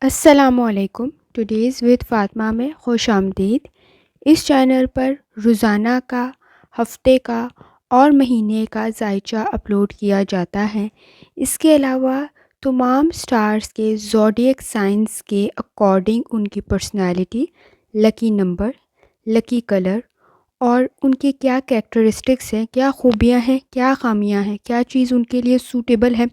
अस्सलामुअलैकुम। Today's with Fatima में खुश आमदीद। इस चैनल पर रोज़ाना का, हफ्ते का और महीने का जायचा अपलोड किया जाता है। इसके अलावा तमाम स्टार्स के ज़ोडिएक साइंस के अकॉर्डिंग उनकी personality, lucky number, lucky colour और उनकी क्या कैरेक्टरिस्टिक्स हैं, क्या खूबियाँ हैं, क्या ख़ामियाँ हैं, क्या चीज़ उनके लिए सूटेबल है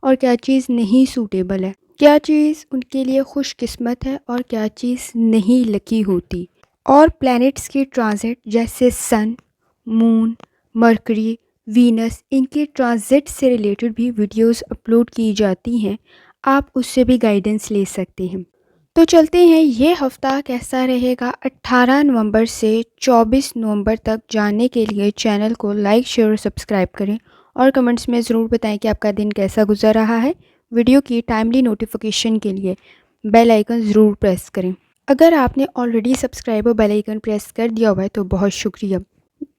और क्या चीज़ नहीं सूटेबल है, क्या चीज़ उनके लिए खुशकिस्मत है और क्या चीज़ नहीं लकी होती। और प्लैनेट्स की ट्रांजिट जैसे सन, मून, मरकरी, वीनस, इनके ट्रांजिट से रिलेटेड भी वीडियोस अपलोड की जाती हैं। आप उससे भी गाइडेंस ले सकते हैं। तो चलते हैं, ये हफ़्ता कैसा रहेगा 18 नवंबर से 24 नवंबर तक जानने के लिए चैनल को लाइक, शेयर और सब्सक्राइब करें और कमेंट्स में ज़रूर बताएं कि आपका दिन कैसा गुजर रहा है। वीडियो की टाइमली नोटिफिकेशन के लिए बेल आइकन ज़रूर प्रेस करें। अगर आपने ऑलरेडी सब्सक्राइब और बेल आइकन प्रेस कर दिया हुआ है तो बहुत शुक्रिया।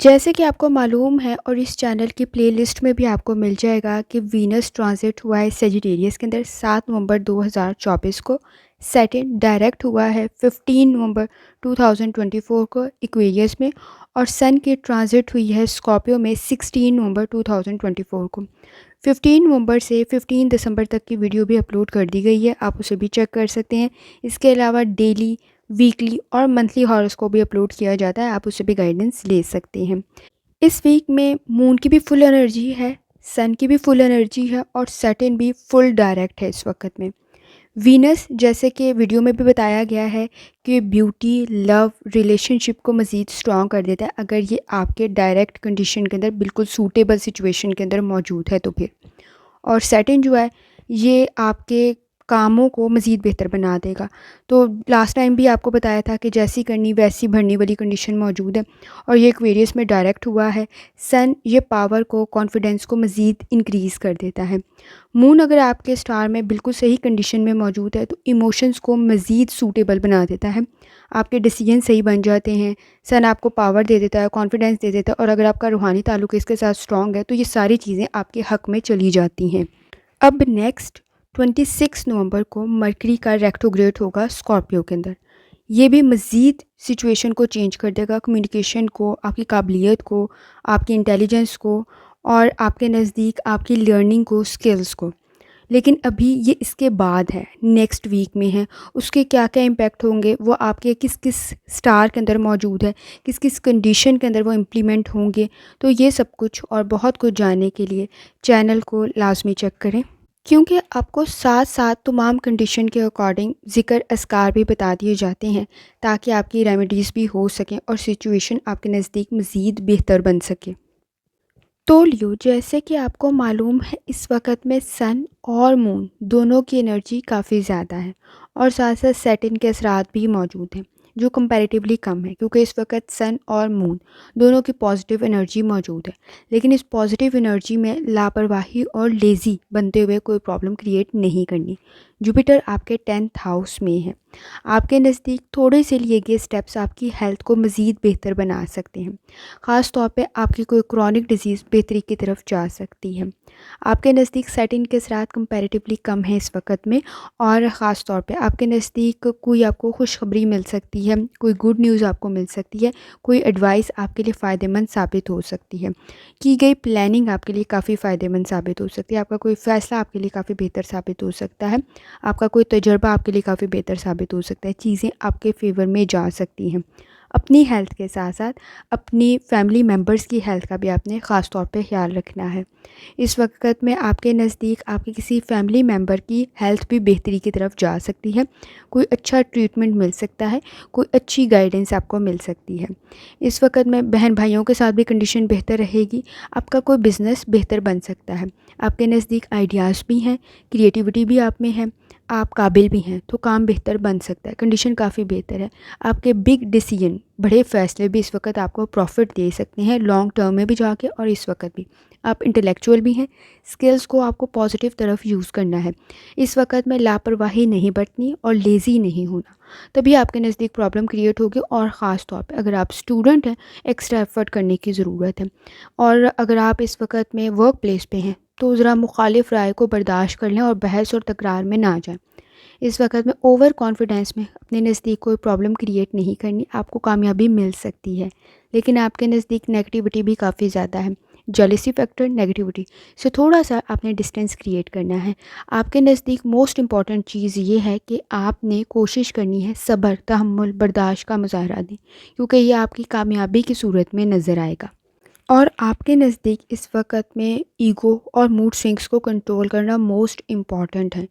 जैसे कि आपको मालूम है और इस चैनल की प्लेलिस्ट में भी आपको मिल जाएगा कि वीनस ट्रांजिट हुआ है सेजिटेरियस के अंदर 7 नवंबर 2024 को। सैटर्न डायरेक्ट हुआ है 15 नवंबर 2024 को एक्वेरियस में। और सन की ट्रांजिट हुई है स्कॉर्पियो में 16 नवंबर 2024 को। 15 नवंबर से 15 दिसंबर तक की वीडियो भी अपलोड कर दी गई है, आप उसे भी चेक कर सकते हैं। इसके अलावा डेली, वीकली और मंथली हॉरोस्कोप भी अपलोड किया जाता है, आप उससे भी गाइडेंस ले सकते हैं। इस वीक में मून की भी फुल एनर्जी है, सन की भी फुल एनर्जी है और सैटर्न भी फुल डायरेक्ट है इस वक्त में। वीनस, जैसे कि वीडियो में भी बताया गया है कि ब्यूटी, लव, रिलेशनशिप को मज़ीद स्ट्रॉन्ग कर देता है अगर ये आपके डायरेक्ट कंडीशन के अंदर, बिल्कुल सूटेबल सिचुएशन के अंदर मौजूद है तो फिर। और सैटर्न जो है ये आपके कामों को मज़ीद बेहतर बना देगा। तो लास्ट टाइम भी आपको बताया था कि जैसी करनी वैसी भरने वाली कंडीशन मौजूद है और ये एक्वेरियस में डायरेक्ट हुआ है। सन ये पावर को, कॉन्फिडेंस को मज़ीद इंक्रीज़ कर देता है। मून अगर आपके स्टार में बिल्कुल सही कंडीशन में मौजूद है तो इमोशंस को मज़ीद सूटेबल बना देता है, आपके डिसीजन सही बन जाते हैं। सन आपको पावर दे देता है, कॉन्फिडेंस दे देता है और अगर आपका रूहानी ताल्लुक इसके साथ स्ट्रॉन्ग है तो ये सारी चीज़ें आपके हक़ में चली जाती हैं। अब नेक्स्ट 26 नवंबर को मरकरी का रेट्रोग्रेड होगा स्कॉर्पियो के अंदर। ये भी मज़ीद सिचुएशन को चेंज कर देगा, कम्युनिकेशन को, आपकी काबिलियत को, आपकी इंटेलिजेंस को और आपके नज़दीक आपकी लर्निंग को, स्किल्स को। लेकिन अभी ये इसके बाद है, नेक्स्ट वीक में है। उसके क्या क्या इम्पैक्ट होंगे, वो आपके किस किस स्टार के अंदर मौजूद है, किस किस कंडीशन के अंदर वो इम्प्लीमेंट होंगे। तो ये सब कुछ और बहुत कुछ जानने के लिए चैनल को लाजमी चेक करें, क्योंकि आपको साथ साथ तमाम कंडीशन के अकॉर्डिंग ज़िक्र अस्कार भी बता दिए जाते हैं ताकि आपकी रेमेडीज़ भी हो सकें और सिचुएशन आपके नज़दीक मज़ीद बेहतर बन सके। तो लियो, जैसे कि आपको मालूम है इस वक्त में सन और मून दोनों की एनर्जी काफ़ी ज़्यादा है और साथ साथ सैटर्न के असरात भी मौजूद हैं जो कंपैरेटिवली कम है, क्योंकि इस वक्त सन और मून दोनों की पॉजिटिव एनर्जी मौजूद है। लेकिन इस पॉजिटिव एनर्जी में लापरवाही और लेज़ी बनते हुए कोई प्रॉब्लम क्रिएट नहीं करनी। जुपिटर आपके 10th हाउस में है। आपके नज़दीक थोड़े से लिए गए स्टेप्स आपकी हेल्थ को मज़ीद बेहतर बना सकते हैं। ख़ास तौर पे आपकी कोई क्रॉनिक डिजीज़ बेहतरी की तरफ जा सकती है। आपके नज़दीक सैटर्न के असरात कंपैरेटिवली कम है इस वक्त में और ख़ास तौर पे आपके नज़दीक कोई आपको खुशखबरी मिल सकती है, कोई गुड न्यूज़ आपको मिल सकती है, कोई एडवाइस आपके लिए फ़ायदेमंद साबित हो सकती है। की गई प्लानिंग आपके लिए काफ़ी फ़ायदेमंद साबित हो सकती है। आपका कोई फ़ैसला आपके लिए काफ़ी बेहतर साबित हो सकता है। आपका कोई तजुर्बा आपके लिए काफ़ी बेहतर साबित हो सकता है। चीज़ें आपके फेवर में जा सकती हैं। अपनी हेल्थ के साथ साथ अपनी फैमिली मेम्बर्स की हेल्थ का भी आपने ख़ास तौर पे ख्याल रखना है। इस वक्त में आपके नज़दीक आपके किसी फैमिली मेम्बर की हेल्थ भी बेहतरी की तरफ जा सकती है। कोई अच्छा ट्रीटमेंट मिल सकता है, कोई अच्छी गाइडेंस आपको मिल सकती है। इस वक्त में बहन भाइयों के साथ भी कंडीशन बेहतर रहेगी। आपका कोई बिज़नेस बेहतर बन सकता है। आपके नज़दीक आइडियाज़ भी हैं, क्रिएटिविटी भी आप में है, आप काबिल भी हैं, तो काम बेहतर बन सकता है। कंडीशन काफ़ी बेहतर है। आपके बिग डिसीजन, बड़े फ़ैसले भी इस वक्त आपको प्रॉफिट दे सकते हैं लॉन्ग टर्म में भी जाके और इस वक्त भी। आप इंटेलेक्चुअल भी हैं, स्किल्स को आपको पॉजिटिव तरफ यूज़ करना है। इस वक्त में लापरवाही नहीं बरतनी और लेज़ी नहीं होना, तभी आपके नज़दीक प्रॉब्लम क्रिएट होगी। और ख़ास तौर पे अगर आप स्टूडेंट हैं, एक्स्ट्रा एफर्ट करने की ज़रूरत है। और अगर आप इस वक्त में वर्क प्लेस पे हैं तो ज़रा मुखालिफ राय को बर्दाश्त कर लें और बहस और तकरार में ना जाएं। इस वक़्त में ओवर कॉन्फिडेंस में अपने नज़दीक कोई प्रॉब्लम क्रिएट नहीं करनी, आपको कामयाबी मिल सकती है। लेकिन आपके नज़दीक नेगेटिविटी भी काफ़ी ज़्यादा है, जेलसी फैक्टर, नेगेटिविटी से थोड़ा-सा आपने डिस्टेंस क्रिएट करना है। आपके नज़दीक मोस्ट इम्पॉर्टेंट चीज़ ये है कि आपने कोशिश करनी है सब्र, तहम्मुल, बर्दाश्त का मुज़ाहरा दें, क्योंकि ये आपकी कामयाबी की सूरत में नज़र आएगा। और आपके नज़दीक इस वक़्त में ईगो और मूड स्विंग्स को कंट्रोल करना मोस्ट इम्पॉर्टेंट है,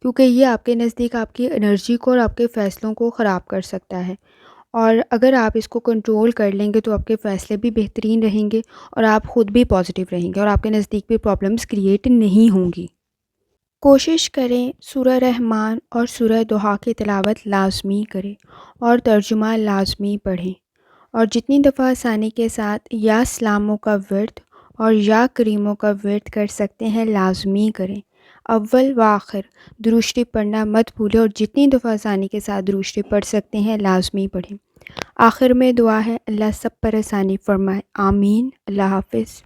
क्योंकि ये आपके नज़दीक आपकी एनर्जी को और आपके फ़ैसलों को ख़राब कर सकता है। और अगर आप इसको कंट्रोल कर लेंगे तो आपके फ़ैसले भी बेहतरीन रहेंगे और आप ख़ुद भी पॉजिटिव रहेंगे और आपके नज़दीक भी प्रॉब्लम्स क्रिएट नहीं होंगी। कोशिश करें सूरह रहमान और सूरह दुहा की तिलावत लाज़मी करें और तर्जुमा लाज़मी पढ़ें। और जितनी दफ़ा आसानी के साथ या सलामों का विर्द और या करीमों का विर्द कर सकते हैं लाज़मी करें। अव्वल व आखिर दुरूशरी पढ़ना मत भूलें और जितनी दफ़ा आसानी के साथ दुरूशरी पढ़ सकते हैं लाज़मी पढ़ें। आखिर में दुआ है, अल्लाह सब पर आसानी फ़रमाए। आमीन। अल्लाह हाफ़िज़।